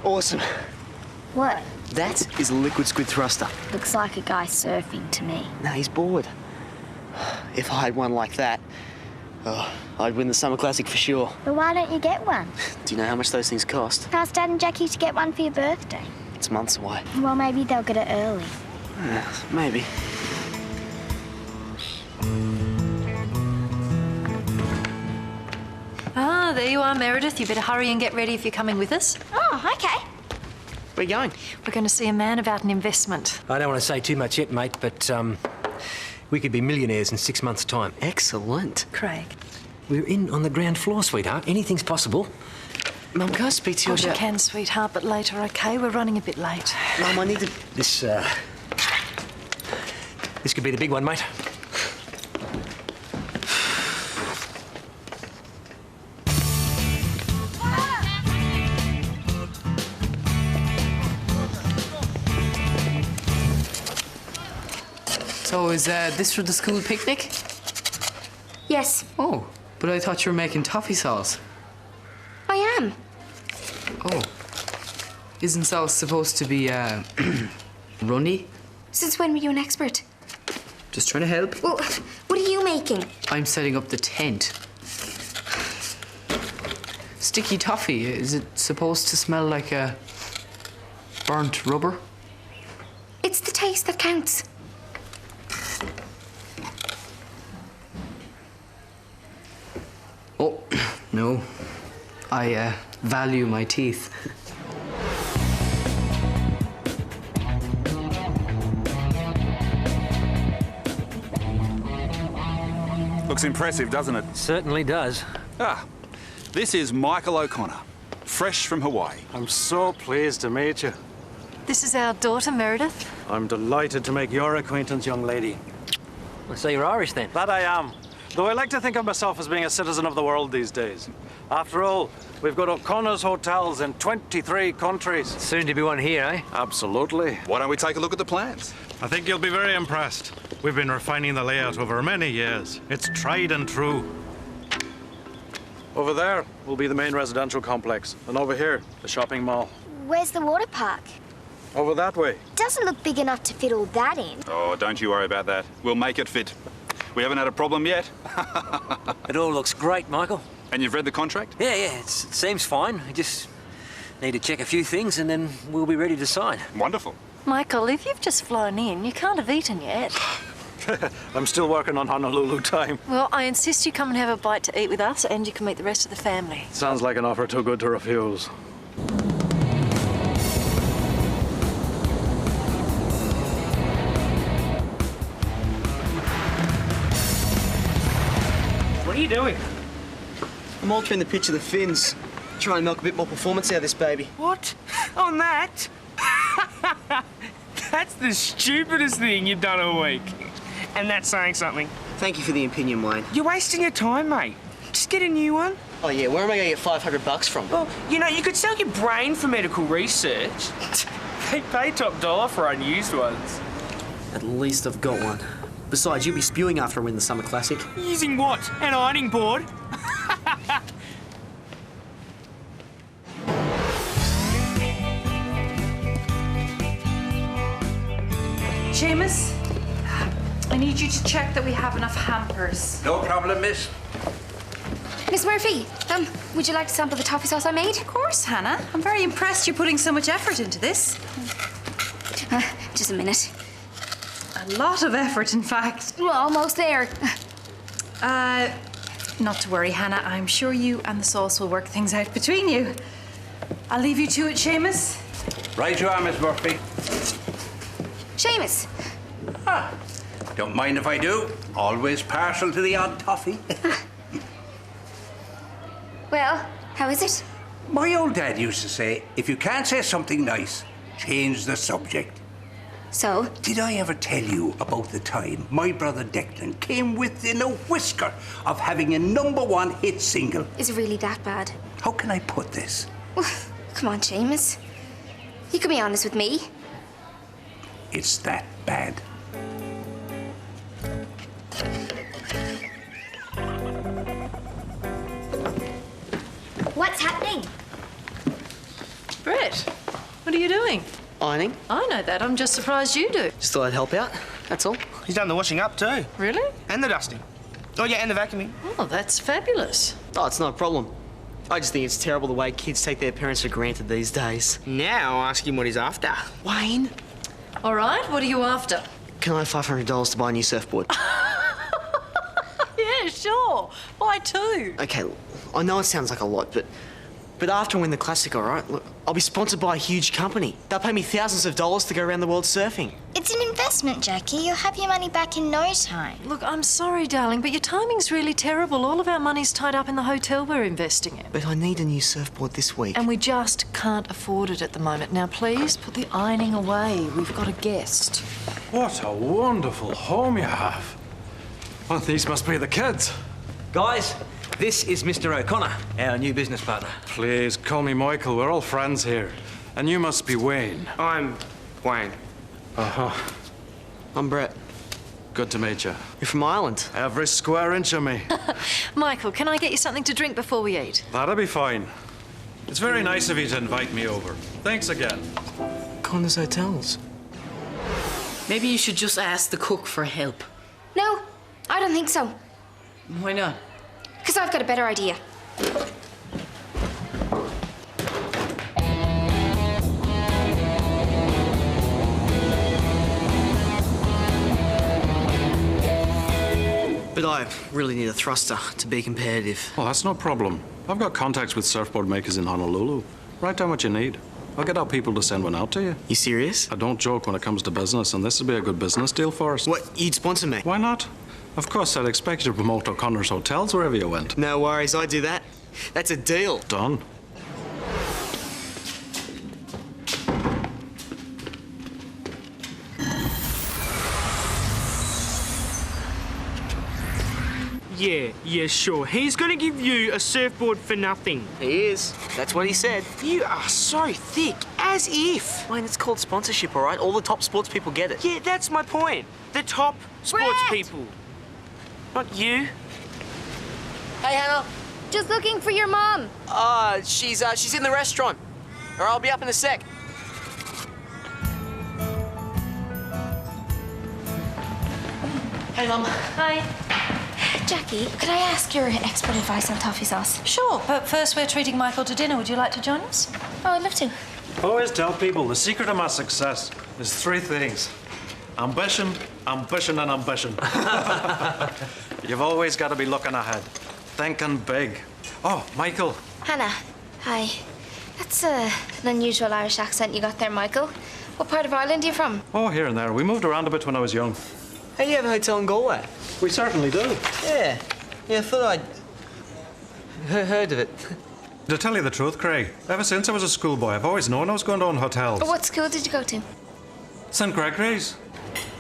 Awesome. What? That is a liquid squid thruster. Looks like a guy surfing to me. No, he's bored. If I had one like that, I'd win the Summer Classic for sure. But why don't you get one? Do you know how much those things cost? Ask Dad and Jackie to get one for your birthday. It's months away. Well, maybe they'll get it early. Maybe. Ah, there you are, Meredith. You better hurry and get ready if you're coming with us. Oh, okay. Where you going? We're going to see a man about an investment. I don't want to say too much yet, mate, but we could be millionaires in 6 months' time. Excellent. Craig. We're in on the ground floor, sweetheart. Anything's possible. Mum, can I speak to you Of course you about... can, sweetheart, but later, OK? We're running a bit late. Mum, I need to... This could be the big one, mate. So is this for the school picnic? Yes, Oh, but I thought you were making toffee sauce. I am. Oh. Isn't sauce supposed to be, runny? Since when were you an expert? Just trying to help. Well, what are you making? I'm setting up the tent. Sticky toffee, is it supposed to smell like burnt rubber? It's the taste that counts. Oh, no. I value my teeth. Looks impressive, doesn't it? Certainly does. Ah, this is Michael O'Connor, fresh from Hawaii. I'm so pleased to meet you. This is our daughter, Meredith. I'm delighted to make your acquaintance, young lady. So you're Irish, then? That I am. Though I like to think of myself as being a citizen of the world these days. After all, we've got O'Connor's hotels in 23 countries. Soon to be one here, eh? Absolutely. Why don't we take a look at the plans? I think you'll be very impressed. We've been refining the layout over many years. It's tried and true. Over there will be the main residential complex, and over here, the shopping mall. Where's the water park? Over that way. Doesn't look big enough to fit all that in. Oh, don't you worry about that. We'll make it fit. We haven't had a problem yet. It all looks great, Michael. And you've read the contract? Yeah, it seems fine. We just need to check a few things and then we'll be ready to sign. Wonderful. Michael, if you've just flown in, you can't have eaten yet. I'm still working on Honolulu time. Well, I insist you come and have a bite to eat with us, and you can meet the rest of the family. Sounds like an offer too good to refuse. What are you doing? I'm altering the pitch of the fins. Trying to milk a bit more performance out of this baby. What? On that? That's the stupidest thing you've done all week. And that's saying something. Thank you for the opinion, Wayne. You're wasting your time, mate. Just get a new one. Oh, yeah, where am I going to get $500 from? Well, you know, you could sell your brain for medical research. They pay top dollar for unused ones. At least I've got one. Besides, you'll be spewing after I win the Summer Classic. Using what? An ironing board? Seamus, I need you to check that we have enough hampers. No problem, miss. Miss Murphy, would you like to sample the toffee sauce I made? Of course, Hannah. I'm very impressed you're putting so much effort into this. Just a minute. A lot of effort, in fact. Well, almost there. Not to worry, Hannah. I'm sure you and the sauce will work things out between you. I'll leave you to it, Seamus. Right you are, Miss Murphy. Seamus. Ah, don't mind if I do. Always partial to the odd toffee. Well, how is it? My old dad used to say, if you can't say something nice, change the subject. So? Did I ever tell you about the time my brother Declan came within a whisker of having a #1 hit single? Is it really that bad? How can I put this? Come on, Seamus. You can be honest with me. It's that bad. What's happening? Brett, What are you doing? Ironing. I know that. I'm just surprised you do. Just thought I'd help out. That's all. He's done the washing up too. Really? And the dusting. Oh, yeah, and the vacuuming. Oh, that's fabulous. Oh, it's not a problem. I just think it's terrible the way kids take their parents for granted these days. Now ask him what he's after. Wayne, All right, what are you after? can I have $500 to buy a new surfboard? Yeah, sure. Why two? Okay, I know it sounds like a lot, but after I win the Classic, all right, look, I'll be sponsored by a huge company. They'll pay me thousands of dollars to go around the world surfing. It's an investment, Jackie. You'll have your money back in no time. Look, I'm sorry, darling, but your timing's really terrible. All of our money's tied up in the hotel we're investing in. But I need a new surfboard this week. And we just can't afford it at the moment. Now, please put the ironing away. We've got a guest. What a wonderful home you have. Well, these must be the kids. Guys, this is Mr. O'Connor, our new business partner. Please, call me Michael. We're all friends here. And you must be Wayne. I'm Wayne. Uh-huh. I'm Brett. Good to meet you. You're from Ireland. Every square inch of me. Michael, can I get you something to drink before we eat? That'll be fine. It's very nice of you to invite me over. Thanks again. Connor's Hotels. Maybe you should just ask the cook for help. No, I don't think so. Why not? Because I've got a better idea. But I really need a thruster to be competitive. Well, that's no problem. I've got contacts with surfboard makers in Honolulu. Write down what you need. I'll get our people to send one out to you. You serious? I don't joke when it comes to business, and this would be a good business deal for us. What, you'd sponsor me? Why not? Of course, I'd expect you to promote O'Connor's Hotels wherever you went. No worries, I do that. That's a deal. Done. Yeah, sure. He's gonna give you a surfboard for nothing. He is. That's what he said. You are so thick, as if. Wayne, it's called sponsorship, all right? All the top sports people get it. Yeah, that's my point. The top sports people. Not you. Hey, Hannah. Just looking for your mom. She's in the restaurant. Or I'll be up in a sec. Hey, Mum. Hi. Jackie, could I ask your expert advice on toffee sauce? Sure, but first we're treating Michael to dinner. Would you like to join us? Oh, I'd love to. Always tell people the secret of my success is three things. Ambition, ambition, and ambition. You've always got to be looking ahead, thinking big. Oh, Michael. Hannah, hi. That's an unusual Irish accent you got there, Michael. What part of Ireland are you from? Oh, here and there. We moved around a bit when I was young. Hey, you have a hotel in Galway? We certainly do. Yeah. Yeah, I thought I'd heard of it. To tell you the truth, Craig, ever since I was a schoolboy, I've always known I was going to own hotels. What school did you go to? St. Gregory's?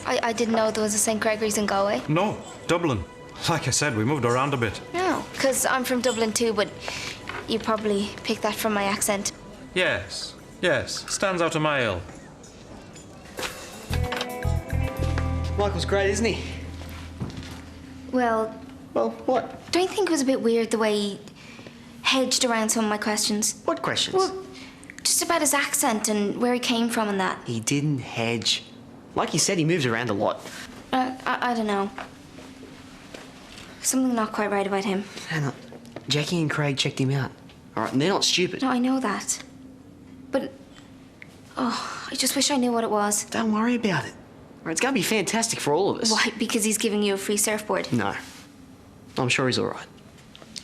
I didn't know there was a St. Gregory's in Galway. No, Dublin. Like I said, we moved around a bit. No, because I'm from Dublin too, but you probably picked that from my accent. Yes, stands out a mile. Michael's great, isn't he? Well, What? don't you think it was a bit weird the way he hedged around some of my questions? What questions? Well, just about his accent and where he came from and that. He didn't hedge. Like he said, he moves around a lot. I don't know. Something not quite right about him. Hannah, Jackie and Craig checked him out. All right, and they're not stupid. No, I know that. But, I just wish I knew what it was. Don't worry about it. All right, it's going to be fantastic for all of us. Why? Because he's giving you a free surfboard? No. I'm sure he's all right.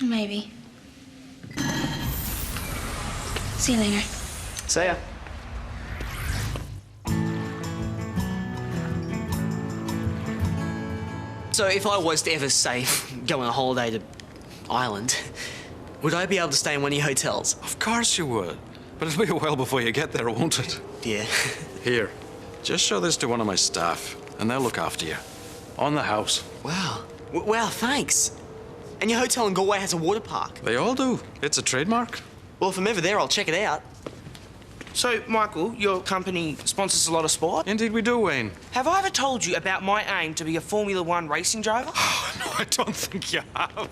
Maybe. See you later. See ya. So if I was to ever, say, go on a holiday to Ireland, would I be able to stay in one of your hotels? Of course you would. But it'll be a while before you get there, won't it? Yeah. Here, just show this to one of my staff, and they'll look after you. On the house. Wow. Wow, thanks. And your hotel in Galway has a water park. They all do. It's a trademark. Well, if I'm ever there, I'll check it out. So, Michael, your company sponsors a lot of sport. Indeed we do, Wayne. Have I ever told you about my aim to be a Formula One racing driver? Oh, no, I don't think you have.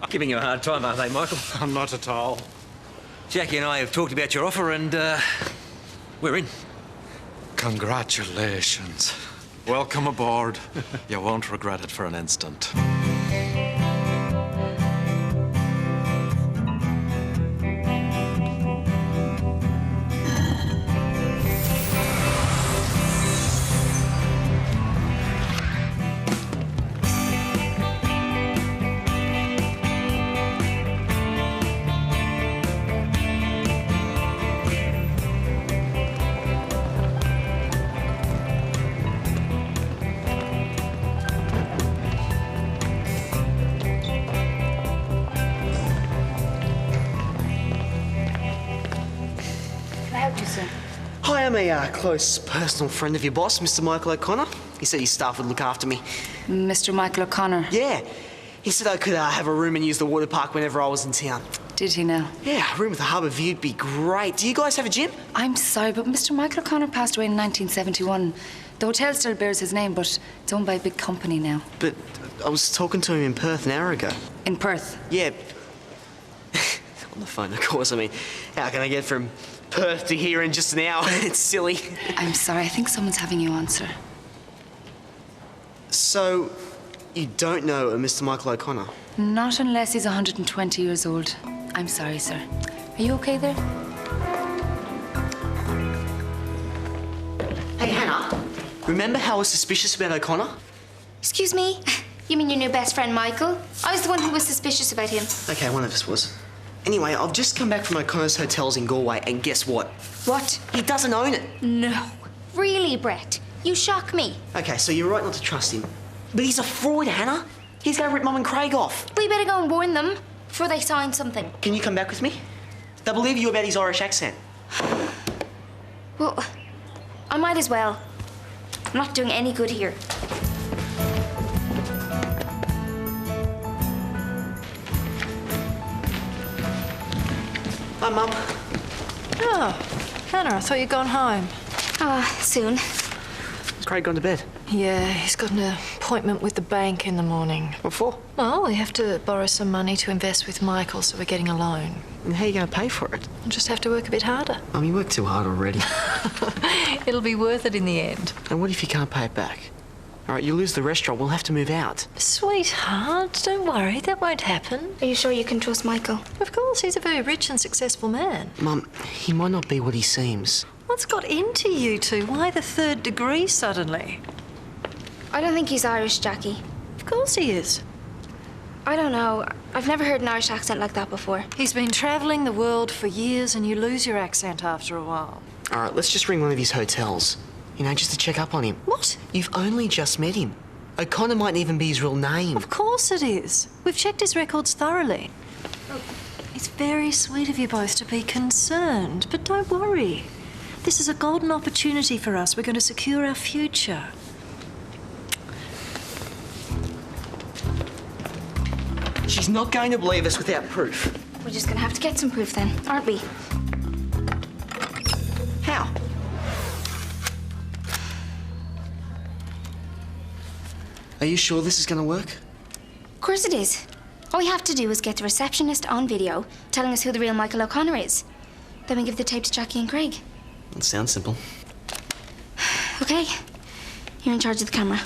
Giving you a hard time, aren't they, Michael? Not at all. Jackie and I have talked about your offer and, We're in. Congratulations. Welcome aboard. You won't regret it for an instant. Hi, I'm a close personal friend of your boss, Mr. Michael O'Connor. He said his staff would look after me. Mr. Michael O'Connor? Yeah. He said I could have a room and use the water park whenever I was in town. Did he now? Yeah, a room with a harbour view'd be great. Do you guys have a gym? I'm sorry, but Mr. Michael O'Connor passed away in 1971. The hotel still bears his name, but it's owned by a big company now. But I was talking to him in Perth an hour ago. In Perth? Yeah. On the phone, of course. I mean, how can I get from Perth to here in just an hour? It's silly. I'm sorry, I think someone's having you answer. So, you don't know a Mr. Michael O'Connor? Not unless he's 120 years old. I'm sorry, sir. Are you okay there? Hey, Hannah. Remember how I was suspicious about O'Connor? Excuse me? You mean your new best friend, Michael? I was the one who was suspicious about him. Okay, one of us was. Anyway, I've just come back from O'Connor's hotels in Galway, and guess what? What? He doesn't own it. No. Really, Brett? You shock me. Okay, so you're right not to trust him. But he's a fraud, Hannah. He's going to rip Mum and Craig off. We better go and warn them before they sign something. Can you come back with me? They'll believe you about his Irish accent. Well, I might as well. I'm not doing any good here. Hi, Mum. Oh, Hannah, I thought you'd gone home. Soon. Has Craig gone to bed? Yeah, he's got an appointment with the bank in the morning. What for? Well, we have to borrow some money to invest with Michael, so we're getting a loan. And how are you going to pay for it? We'll just have to work a bit harder. Mum, you work too hard already. It'll be worth it in the end. And what if you can't pay it back? All right, you lose the restaurant, we'll have to move out. Sweetheart, don't worry, that won't happen. Are you sure you can trust Michael? Of course, he's a very rich and successful man. Mum, he might not be what he seems. What's got into you two? Why the third degree suddenly? I don't think he's Irish, Jackie. Of course he is. I don't know. I've never heard an Irish accent like that before. He's been travelling the world for years and you lose your accent after a while. All right, let's just ring one of his hotels. You know, just to check up on him. What? You've only just met him. O'Connor mightn't even be his real name. Of course it is. We've checked his records thoroughly. It's very sweet of you both to be concerned, but don't worry. This is a golden opportunity for us. We're going to secure our future. She's not going to believe us without proof. We're just gonna have to get some proof then, aren't we? How? Are you sure this is going to work? Of course it is. All we have to do is get the receptionist on video telling us who the real Michael O'Connor is. Then we give the tape to Jackie and Craig. That sounds simple. Okay, you're in charge of the camera.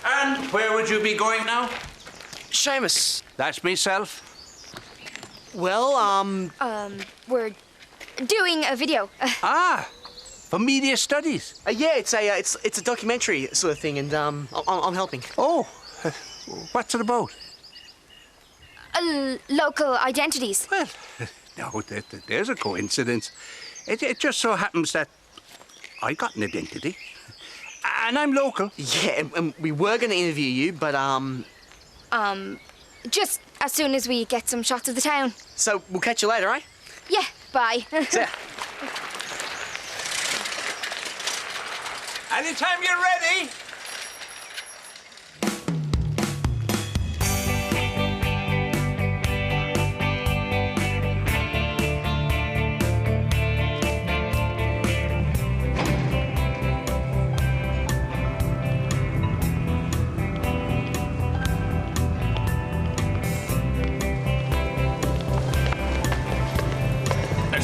And where would you be going now? Seamus. That's myself. Well, We're doing a video. Ah, for media studies. Yeah, it's a documentary sort of thing, and I'm helping. Oh, what's it about? Local identities. Well, no, there's a coincidence. It just so happens that I got an identity, and I'm local. Yeah, and we were going to interview you, but Just as soon as we get some shots of the town. So we'll catch you later, right? Yeah, bye. See ya. Anytime you're ready.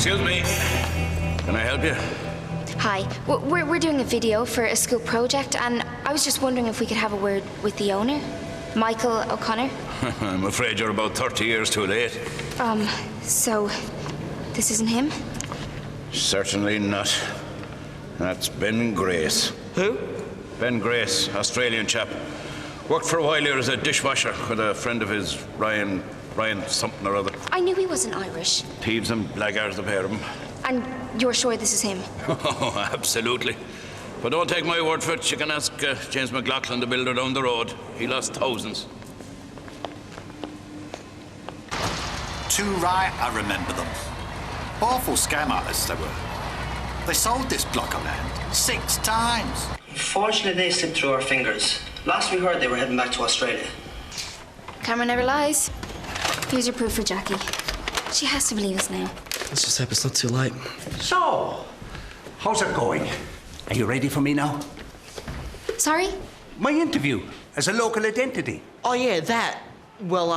Excuse me. Can I help you? Hi. We're doing a video for a school project, and I was just wondering if we could have a word with the owner, Michael O'Connor. I'm afraid you're about 30 years too late. So this isn't him? Certainly not. That's Ben Grace. Who? Ben Grace, Australian chap. Worked for a while here as a dishwasher with a friend of his, Ryan something or other. I knew he wasn't Irish. Thieves and blackguards, the pair of them. And you're sure this is him? Oh, absolutely. But don't take my word for it. You can ask James McLaughlin, the builder down the road. He lost thousands. Too right, I remember them. Awful scam artists they were. They sold this block of land 6 times. Unfortunately, they slipped through our fingers. Last we heard, they were heading back to Australia. Camera never lies. Here's your proof for Jackie. She has to believe us now. Let's just hope it's not too late. So, how's it going? Are you ready for me now? Sorry? My interview as a local identity. Oh, yeah, that. Well,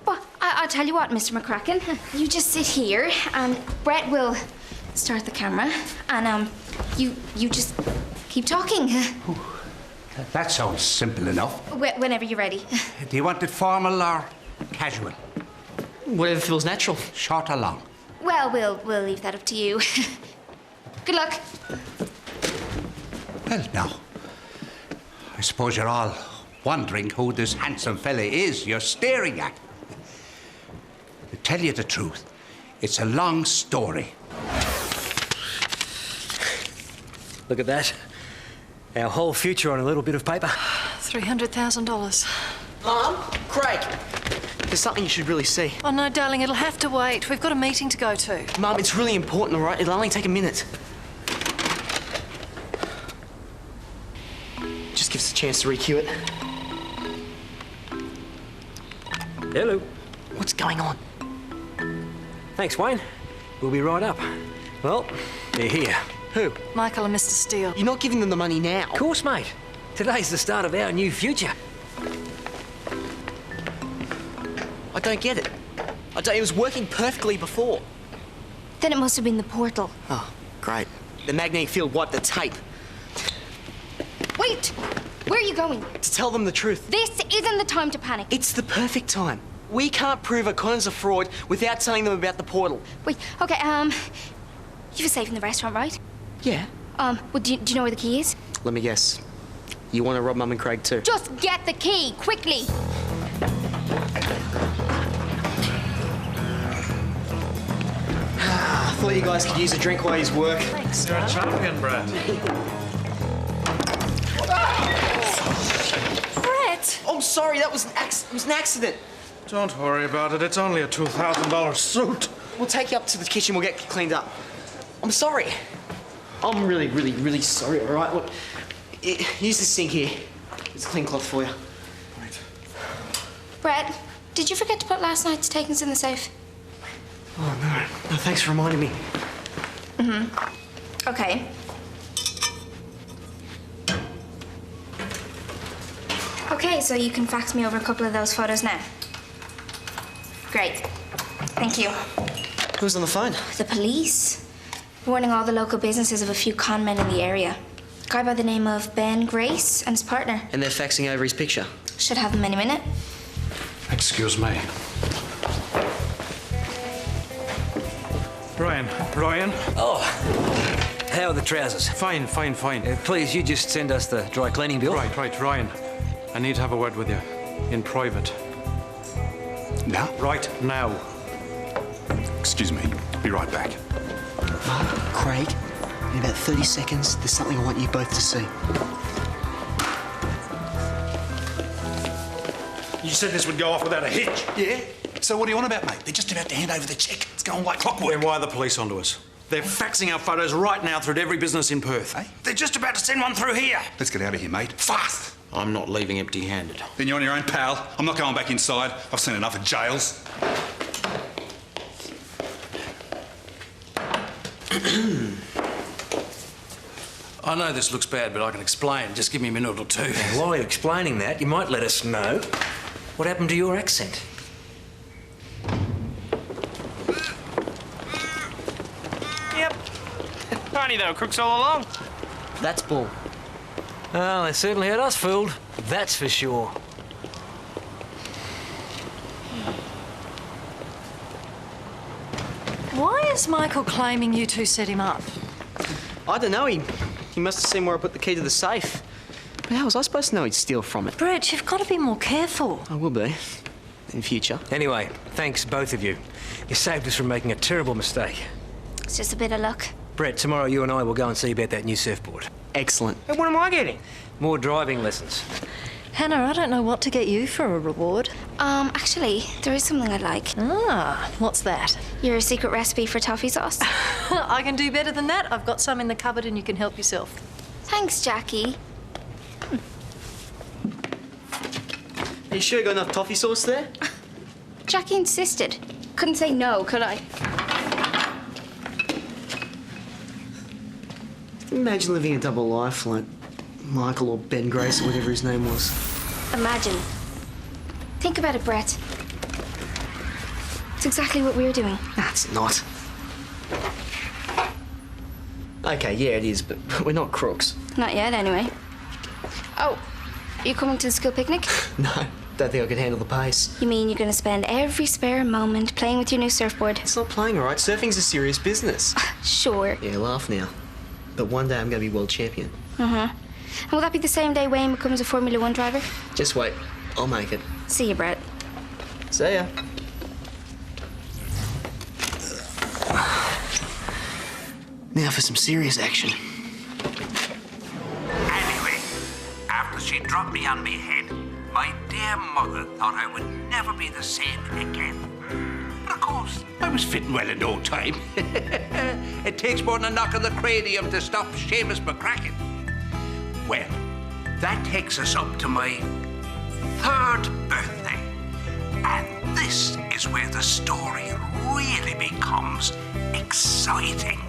Well, I'll tell you what, Mr. McCracken. You just sit here, and Brett will start the camera, and you just keep talking. That sounds simple enough. Whenever you're ready. Do you want it formal or casual? Whatever feels natural. Short or long? Well, we'll leave that up to you. Good luck. Well, now, I suppose you're all wondering who this handsome fella is you're staring at. To tell you the truth, it's a long story. Look at that. Our whole future on a little bit of paper. $300,000. Mom? Craig! There's something you should really see. Oh, no, darling, it'll have to wait. We've got a meeting to go to. Mum, it's really important, all right? It'll only take a minute. Just give us a chance to recue it. Hello. What's going on? Thanks, Wayne. We'll be right up. Well, they're here. Who? Michael and Mr. Steele. You're not giving them the money now. Of course, mate. Today's the start of our new future. I don't get it. It was working perfectly before. Then it must have been the portal. Oh, great. The magnetic field wiped the tape. Wait! Where are you going? To tell them the truth. This isn't the time to panic. It's the perfect time. We can't prove O'Connor's a fraud without telling them about the portal. Wait, okay, you have a safe in the restaurant, right? Yeah. Well, do you know where the key is? Let me guess. You want to rob Mum and Craig too? Just get the key, quickly! I thought you guys could use a drink while you work. Thanks. You're a champion, Brett. Brett! Oh, I'm sorry, that was an accident. Don't worry about it. It's only a $2,000 suit. We'll take you up to the kitchen, we'll get cleaned up. I'm sorry. I'm really, really, really sorry, all right? Look, use this sink here. There's a clean cloth for you. Right. Brett, did you forget to put last night's takings in the safe? Oh, no. No, thanks for reminding me. Mm-hmm. Okay. Okay, so you can fax me over a couple of those photos now. Great. Thank you. Who's on the phone? The police. Warning all the local businesses of a few con men in the area. A guy by the name of Ben Grace and his partner. And they're faxing over his picture. Should have him any minute. Excuse me. Ryan. Oh, how are the trousers? Fine. Please, you just send us the dry cleaning bill. Right, Ryan. I need to have a word with you. In private. Now? Right now. Excuse me. Be right back. Mum, Craig, in about 30 seconds, there's something I want you both to see. You said this would go off without a hitch. Yeah? So what are you on about, mate? They're just about to hand over the cheque. It's going like clockwork. Then why are the police onto us? They're faxing our photos right now through to every business in Perth. Hey? They're just about to send one through here. Let's get out of here, mate. Fast! I'm not leaving empty-handed. Then you're on your own, pal. I'm not going back inside. I've seen enough of jails. I know this looks bad, but I can explain. Just give me a minute or two. And while you're explaining that, you might let us know what happened to your accent. funny they were crooks all along. That's bull. Well, they certainly had us fooled. That's for sure. Why is Michael claiming you two set him up? I don't know. He must have seen where I put the key to the safe. But how was I supposed to know he'd steal from it? Brett, you've got to be more careful. I will be. In future. Anyway, thanks, both of you. You saved us from making a terrible mistake. It's just a bit of luck. Brett, tomorrow you and I will go and see about that new surfboard. Excellent. Hey, what am I getting? More driving lessons. Hannah, I don't know what to get you for a reward. Actually, there is something I'd like. Ah, what's that? Your secret recipe for toffee sauce. I can do better than that. I've got some in the cupboard and you can help yourself. Thanks, Jackie. Are you sure you got enough toffee sauce there? Jackie insisted. Couldn't say no, could I? Imagine living a double life like Michael or Ben Grace or whatever his name was. Imagine. Think about it, Brett. It's exactly what we're doing. That's not. Okay, yeah, it is, but we're not crooks. Not yet, anyway. Oh, are you coming to the school picnic? No, don't think I could handle the pace. You mean you're going to spend every spare moment playing with your new surfboard? It's not playing, all right? Surfing's a serious business. Sure. Yeah, laugh now. But one day I'm going to be world champion. And will that be the same day Wayne becomes a Formula One driver? Just wait. I'll make it. See you, Brett. See ya. Now for some serious action. Anyway, after she dropped me on me head, my dear mother thought I would never be the same again. But of course, I was fitting well in no time. It takes more than a knock on the cranium to stop Seamus McCracken. Well, that takes us up to my 3rd birthday. And this is where the story really becomes exciting.